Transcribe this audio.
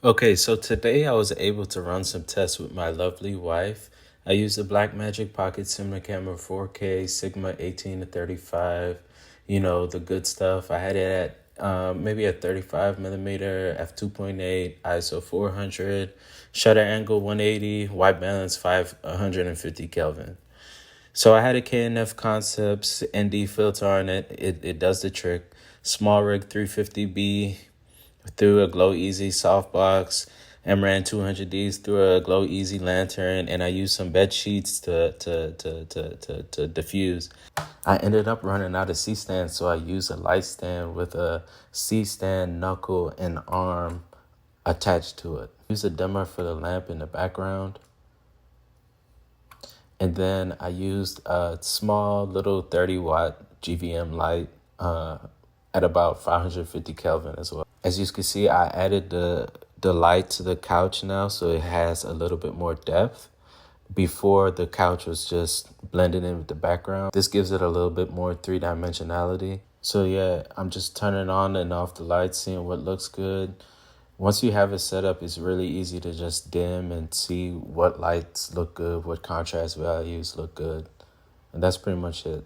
Okay, so today I was able to run some tests with my lovely wife. I used the Blackmagic Pocket Cinema Camera 4K Sigma 18 to 35, the good stuff. I had it at maybe a 35 millimeter, f2.8, ISO 400, shutter angle 180, white balance 550 Kelvin. So I had a KNF Concepts ND filter on it. It does the trick. Small rig 350B through a Glow Easy softbox, and ran 200Ds through a Glow Easy lantern, and I used some bed sheets to diffuse. I ended up running out of C-stand, so I used a light stand with a C-stand knuckle and arm attached to it. Use a dimmer for the lamp in the background. And then I used a small little 30-watt GVM light at about 550 Kelvin as well. As you can see, I added the light to the couch now, so it has a little bit more depth. Before, the couch was just blended in with the background. This gives it a little bit more three-dimensionality. So yeah, I'm just turning on and off the lights, seeing what looks good. Once you have it set up, it's really easy to just dim and see what lights look good, what contrast values look good. And that's pretty much it.